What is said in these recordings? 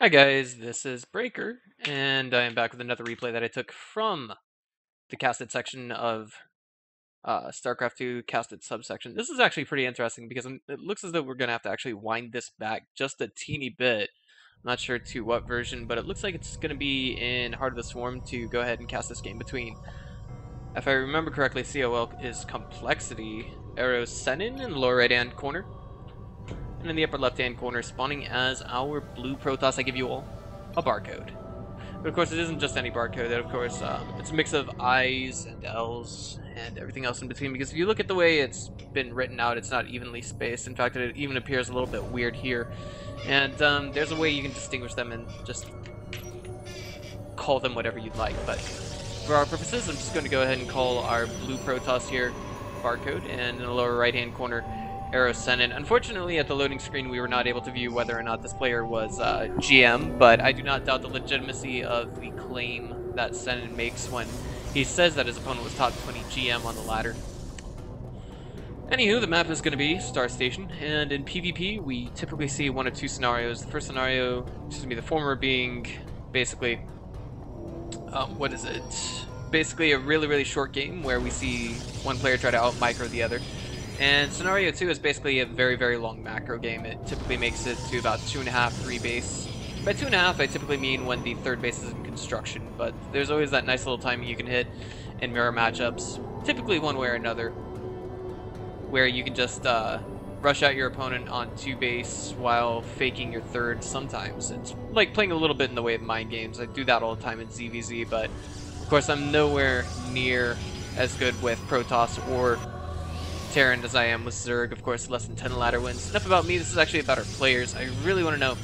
Hi guys, this is Breaker, and I am back with another replay that I took from the casted section of StarCraft 2 casted subsection. This is actually pretty interesting because it looks as though we're going to have to actually wind this back just a teeny bit. I'm not sure to what version, but it looks like it's going to be in Heart of the Swarm to go ahead and cast this game between. If I remember correctly, coL is coL.EroSennin in the lower right-hand corner. And in the upper left-hand corner, spawning as our blue Protoss, I give you all a barcode. But of course, it isn't just any barcode. Of course, it's a mix of I's and L's and everything else in between. Because if you look at the way it's been written out, it's not evenly spaced. In fact, it even appears a little bit weird here. And there's a way you can distinguish them and just call them whatever you'd like. But for our purposes, I'm just going to go ahead and call our blue Protoss here barcode, and in the lower right-hand corner, EroSennin. Unfortunately, at the loading screen, we were not able to view whether or not this player was GM, but I do not doubt the legitimacy of the claim that Sennin makes when he says that his opponent was top 20 GM on the ladder. Anywho, the map is going to be Star Station, and in PvP, we typically see one of two scenarios. The first scenario, the former being basically, what is it? Basically a really short game where we see one player try to out-micro the other. And scenario 2 is basically a very long macro game. It typically makes it to about 2.5, 3 base. By 2.5, I typically mean when the third base is in construction, but there's always that nice little timing you can hit in mirror matchups, typically one way or another, where you can just rush out your opponent on 2 base while faking your third sometimes. It's like playing a little bit in the way of mind games. I do that all the time in ZVZ, but of course I'm nowhere near as good with Protoss or Terran as I am with Zerg. Of course, less than 10 ladder wins. Enough about me, this is actually about our players. I really want to know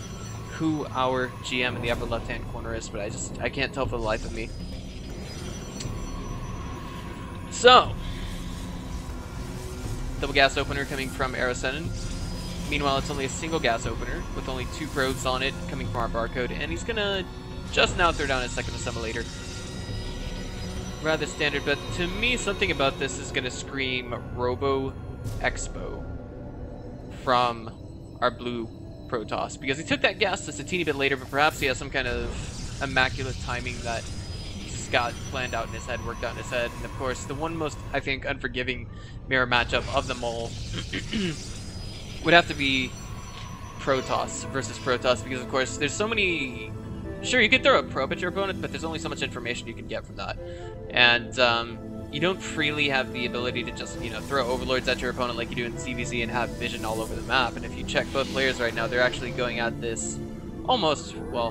who our GM in the upper left-hand corner is, but I can't tell for the life of me. So, double gas opener coming from EroSennin. Meanwhile, it's only a single gas opener with only 2 probes on it coming from our barcode, and he's gonna just now throw down his second assimilator. Rather standard, but to me, something about this is going to scream Robo Expo from our blue Protoss, because he took that gas just a teeny bit later, but perhaps he has some kind of immaculate timing that Scott planned out in his head, worked out in his head. And of course, the one most, I think, unforgiving mirror matchup of them all would have to be Protoss versus Protoss, because of course, there's so many. Sure, you could throw a probe at your opponent, but there's only so much information you can get from that. And you don't freely have the ability to just, throw overlords at your opponent like you do in CVZ and have vision all over the map. And if you check both players right now, they're actually going at this almost, well,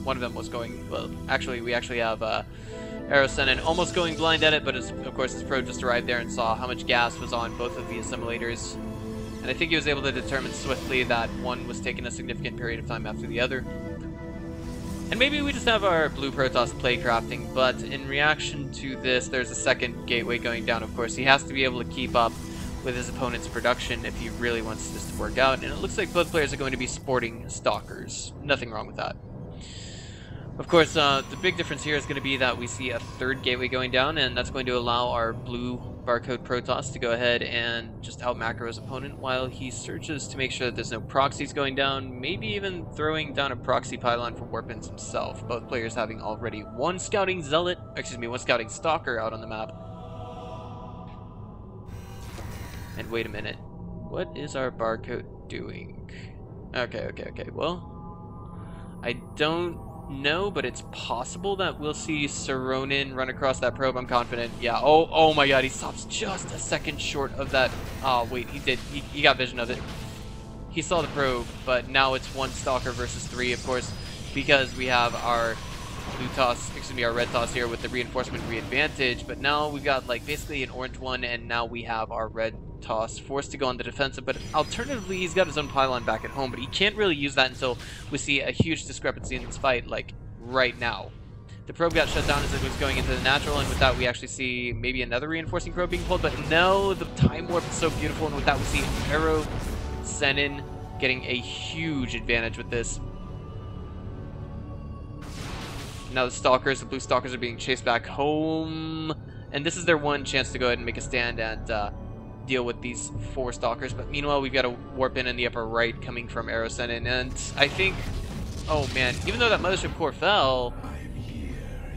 one of them was going, well, actually, we actually have EroSennin almost going blind at it, but of course his probe just arrived there and saw how much gas was on both of the assimilators. And I think he was able to determine swiftly that one was taking a significant period of time after the other. And maybe we just have our blue Protoss play crafting, but in reaction to this, there's a second gateway going down. Of course, he has to be able to keep up with his opponent's production if he really wants this to work out. And it looks like both players are going to be sporting stalkers. Nothing wrong with that. Of course, the big difference here is going to be that we see a third gateway going down, and that's going to allow our blue barcode Protoss to go ahead and just out-macro his opponent while he searches to make sure that there's no proxies going down, maybe even throwing down a proxy pylon for Warpins himself, both players having already one scouting stalker out on the map. And wait a minute, what is our barcode doing? Okay, well, I don't know, but it's possible that we'll see Saronin run across that probe. I'm confident. Yeah. Oh my god, he stops just a second short of that. Oh, wait, he did. He got vision of it. He saw the probe, but now it's 1 stalker versus 3, of course, because we have our blue toss, our red toss here with the reinforcement re-advantage, but now we've got like basically an orange one, and now we have our red toss forced to go on the defensive, but alternatively he's got his own pylon back at home, but he can't really use that until we see a huge discrepancy in this fight, like right now. The probe got shut down as it was going into the natural, and with that we actually see maybe another reinforcing probe being pulled, but no, the time warp is so beautiful, and with that we see EroSennin getting a huge advantage with this. Now the blue stalkers are being chased back home, and this is their one chance to go ahead and make a stand and deal with these 4 stalkers. But meanwhile, we've got a warp in the upper right coming from EroSennin, and I think oh man, even though that mothership core fell,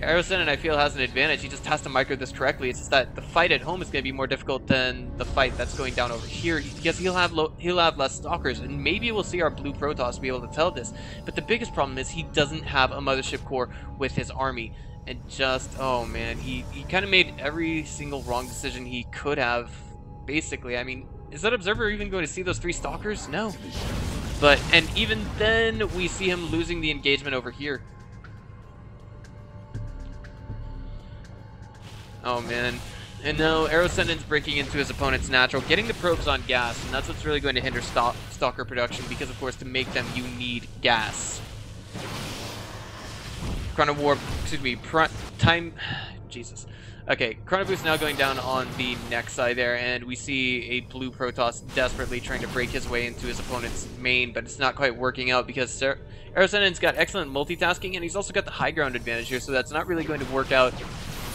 EroSennin, I feel, has an advantage. He just has to micro this correctly. It's just that the fight at home is going to be more difficult than the fight that's going down over here, because he'll have less stalkers, and maybe we'll see our blue Protoss be able to tell this. But the biggest problem is he doesn't have a mothership core with his army, and just, oh man, he kind of made every single wrong decision he could have, basically. I mean, is that observer even going to see those 3 stalkers? No. But, and even then, we see him losing the engagement over here. Oh man. And now EroSennin's breaking into his opponent's natural, getting the probes on gas, and that's what's really going to hinder stalker production, because of course to make them you need gas. Chrono Warp, excuse me, Jesus. Okay, Chrono Boost now going down on the next side there, and we see a blue Protoss desperately trying to break his way into his opponent's main, but it's not quite working out because EroSennin's got excellent multitasking, and he's also got the high ground advantage here, so that's not really going to work out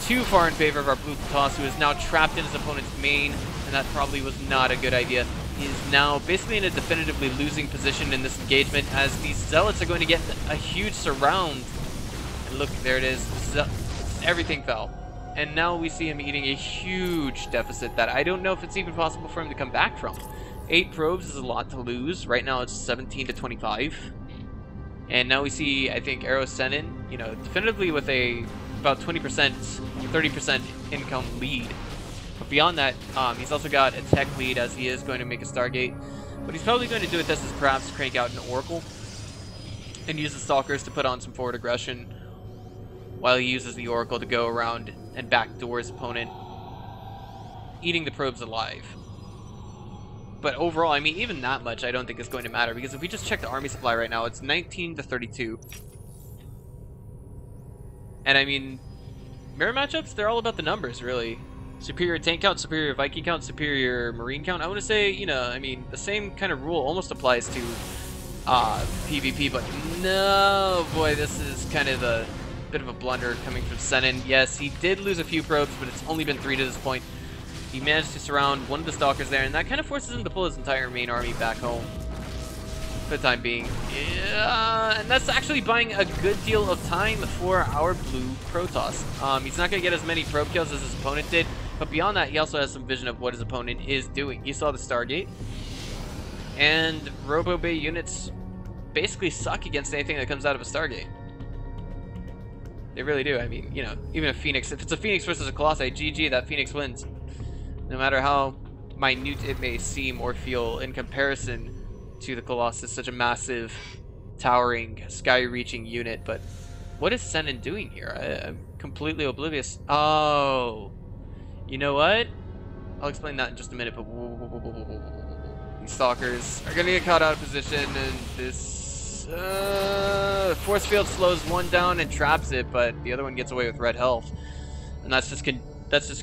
too far in favor of our blue Protoss, who is now trapped in his opponent's main, and that probably was not a good idea. He is now basically in a definitively losing position in this engagement, as these Zealots are going to get a huge surround. And look, there it is. Everything fell. And now we see him eating a huge deficit that I don't know if it's even possible for him to come back from. 8 probes is a lot to lose. Right now it's 17 to 25. And now we see, I think, EroSennin, you know, definitively with a about 20%, 30% income lead. But beyond that, he's also got a tech lead, as he is going to make a Stargate. What he's probably going to do with this is perhaps crank out an Oracle and use the Stalkers to put on some forward aggression, while he uses the Oracle to go around and backdoor his opponent, eating the probes alive. But overall, I mean, even that much I don't think is going to matter, because if we just check the army supply right now, it's 19 to 32. And I mean, mirror matchups, they're all about the numbers, really. Superior tank count, superior Viking count, superior Marine count. I want to say, you know, I mean, the same kind of rule almost applies to PvP, but no, boy, this is kind of a bit of a blunder coming from Sennin. Yes, he did lose a few probes, but it's only been 3 to this point. He managed to surround one of the Stalkers there, and that kind of forces him to pull his entire main army back home for the time being. Yeah, and that's actually buying a good deal of time for our blue Protoss. He's not going to get as many probe kills as his opponent did, but beyond that, he also has some vision of what his opponent is doing. He saw the Stargate, and Robo Bay units basically suck against anything that comes out of a Stargate. They really do. I mean, you know, even a Phoenix, if it's a Phoenix versus a Colossi, GG, that Phoenix wins. No matter how minute it may seem or feel in comparison to the Colossus, such a massive, towering, sky-reaching unit. But what is Sennin doing here? I'm completely oblivious. Oh, you know what? I'll explain that in just a minute, but these Stalkers are going to get caught out of position, and this force field slows one down and traps it, but the other one gets away with red health. And that's just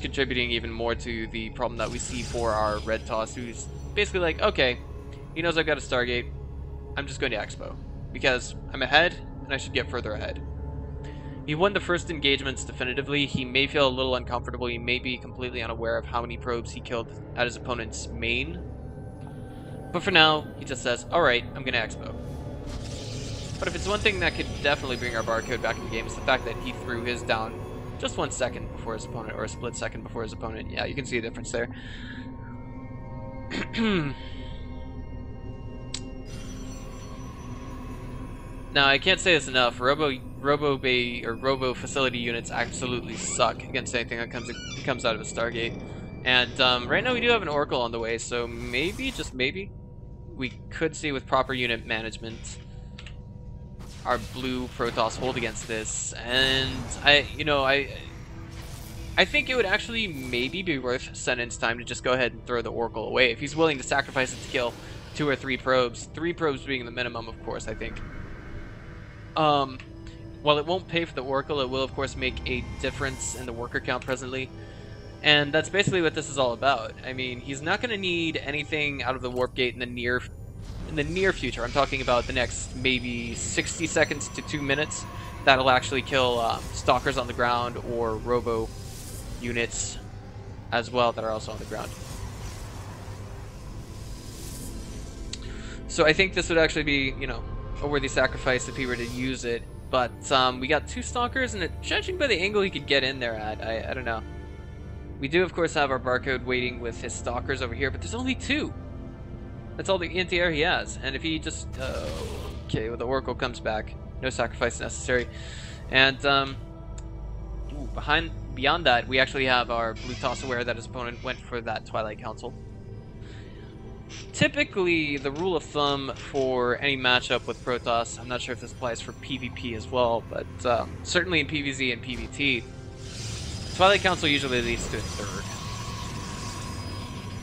contributing even more to the problem that we see for our red Toss, who's basically like, okay, he knows I've got a Stargate, I'm just going to Expo, because I'm ahead, and I should get further ahead. He won the first engagements definitively. He may feel a little uncomfortable. He may be completely unaware of how many probes he killed at his opponent's main. But for now, he just says, alright, I'm going to Expo. But if it's one thing that could definitely bring our barcode back in the game, is the fact that he threw his down just 1 second before his opponent, or a split second before his opponent. Yeah, you can see a difference there. Now, I can't say this enough. Robo Bay or Robo facility units absolutely suck against anything that comes out of a Stargate. And right now we do have an Oracle on the way, so maybe, just maybe, we could see with proper unit management our blue Protoss hold against this. And I think it would actually maybe be worth Sennin's time to just go ahead and throw the Oracle away if he's willing to sacrifice it to kill 2 or 3 probes. 3 probes being the minimum, of course, I think. While it won't pay for the Oracle, it will of course make a difference in the worker count presently. And that's basically what this is all about. I mean, he's not going to need anything out of the warp gate in the near future. I'm talking about the next maybe 60 seconds to 2 minutes. That'll actually kill Stalkers on the ground or Robo units as well that are also on the ground. So I think this would actually be, you know, a worthy sacrifice if he were to use it. But we got 2 Stalkers, and judging by the angle he could get in there at, I don't know. We do, of course, have our barcode waiting with his Stalkers over here, but there's only 2. That's all the anti-air he has. And if he just... okay, well, the Oracle comes back. No sacrifice necessary. And beyond that, we actually have our Blue Toss aware that his opponent went for that Twilight Council. Typically, the rule of thumb for any matchup with Protoss, I'm not sure if this applies for PvP as well, but certainly in PvZ and PvT, Twilight Council usually leads to a 3rd.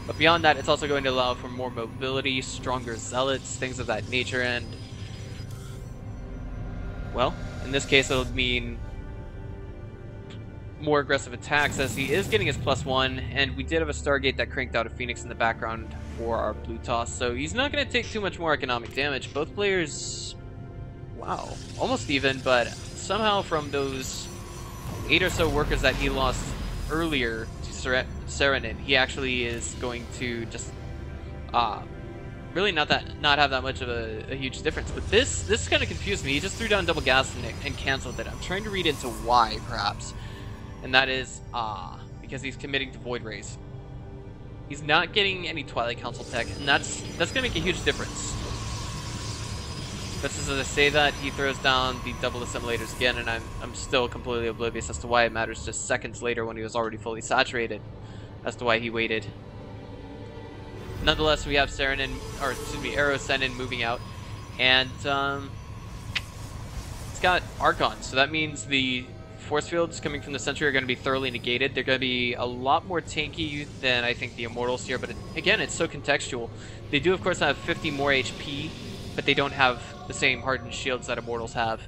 But beyond that, it's also going to allow for more mobility, stronger zealots, things of that nature, and... well, in this case, it'll mean more aggressive attacks, as he is getting his +1, and we did have a Stargate that cranked out a Phoenix in the background for our Blue Toss, so he's not going to take too much more economic damage. Both players, wow, almost even, but somehow from those 8 or so workers that he lost earlier to Serenin, he actually is going to just really not have that much of a huge difference. But this kind of confused me. He just threw down double gas and canceled it. I'm trying to read into why, perhaps. And that is, because he's committing to Void Rays. He's not getting any Twilight Council tech, and that's going to make a huge difference. Just as I say that, he throws down the double assimilators again, and I'm still completely oblivious as to why it matters just seconds later when he was already fully saturated, as to why he waited. Nonetheless, we have EroSennin moving out, and it's got Archons, so that means the force fields coming from the Sentry are going to be thoroughly negated. They're going to be a lot more tanky than I think the Immortals here, but again, it's so contextual. They do, of course, have 50 more HP, but they don't have the same hardened shields that Immortals have.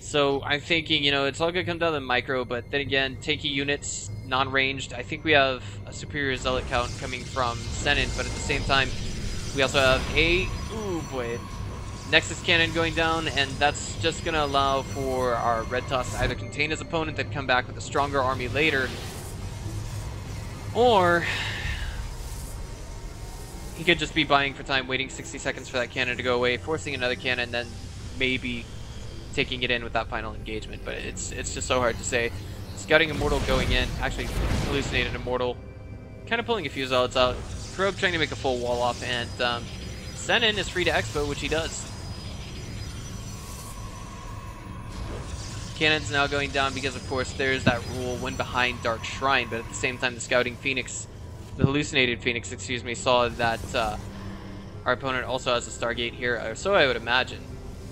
So I'm thinking, you know, it's all going to come down to micro, but then again, tanky units, non-ranged. I think we have a superior Zealot count coming from Sennin, but at the same time, we also have a... ooh, boy. Nexus Cannon going down, and that's just going to allow for our Red Toss to either contain his opponent, then come back with a stronger army later, or he could just be buying for time, waiting 60 seconds for that cannon to go away, forcing another cannon, then maybe taking it in with that final engagement. But it's just so hard to say. Scouting Immortal going in, actually hallucinated Immortal, kind of pulling a few Zealots out. Probe trying to make a full wall off, and Sennin is free to expo, which he does. Cannon's now going down because, of course, there's that rule when behind Dark Shrine, but at the same time, the Scouting Phoenix, the hallucinated Phoenix, excuse me, saw that our opponent also has a Stargate here, or so I would imagine.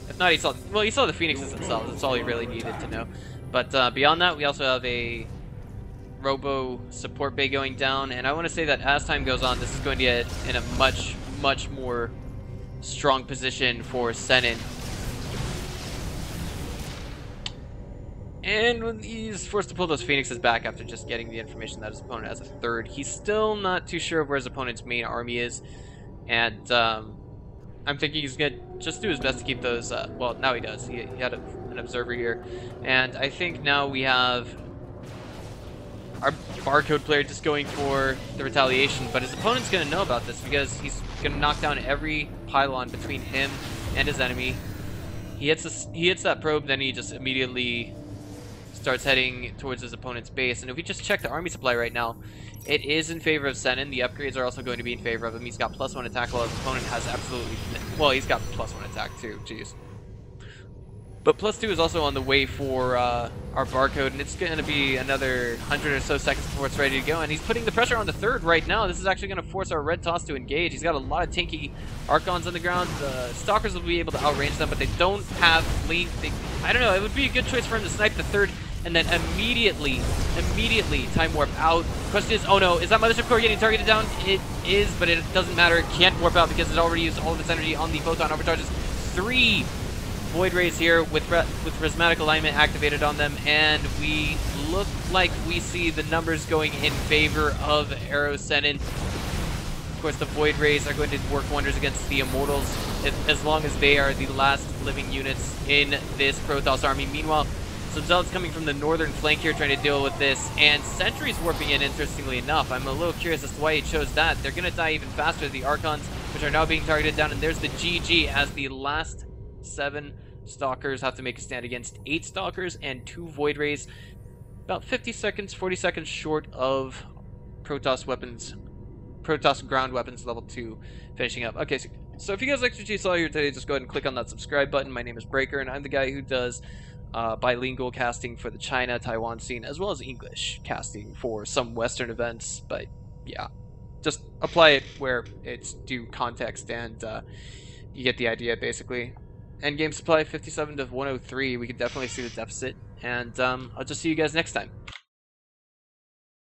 If not, he saw the Phoenixes themselves. That's all he really needed to know. But beyond that, we also have a Robo support bay going down, and I want to say that as time goes on, this is going to get in a much, much more strong position for Sennin. And when he's forced to pull those Phoenixes back after just getting the information that his opponent has a 3rd, he's still not too sure of where his opponent's main army is. And I'm thinking he's going to just do his best to keep those... well, now he does. He had an observer here. And I think now we have our barcode player just going for the retaliation. But his opponent's going to know about this because he's going to knock down every pylon between him and his enemy. He hits that probe, then he just immediately starts heading towards his opponent's base. And if we just check the army supply right now, it is in favor of Sennin. The upgrades are also going to be in favor of him. He's got +1 attack while his opponent has absolutely... well, he's got +1 attack too, jeez. But +2 is also on the way for our barcode, and it's going to be another 100 or so seconds before it's ready to go. And he's putting the pressure on the 3rd right now. This is actually going to force our Red Toss to engage. He's got a lot of tanky Archons on the ground. The Stalkers will be able to outrange them, but they don't have lean... I don't know, it would be a good choice for him to snipe the 3rd and then immediately time warp out. Question is, oh no, is that Mothership Core getting targeted down? It is, but it doesn't matter. It can't warp out because it already used all of its energy on the photon overcharges. 3 Void Rays here with Prismatic Alignment activated on them, and we look like we see the numbers going in favor of EroSennin. Of course, the Void Rays are going to work wonders against the Immortals as long as they are the last living units in this Protoss army. Meanwhile, some Zealots coming from the northern flank here trying to deal with this, and Sentries warping in, interestingly enough. I'm a little curious as to why he chose that. They're going to die even faster. The Archons, which are now being targeted down, and there's the GG as the last 7 Stalkers have to make a stand against 8 Stalkers and 2 Void Rays. About 50 seconds, 40 seconds short of Protoss weapons, Protoss ground weapons level 2 finishing up. Okay, so if you guys liked what you saw here today, just go ahead and click on that subscribe button. My name is Breaker, and I'm the guy who does bilingual casting for the China, Taiwan scene, as well as English casting for some Western events. But yeah, just apply it where it's due context, and you get the idea, basically. Endgame supply 57 to 103. We can definitely see the deficit, and I'll just see you guys next time.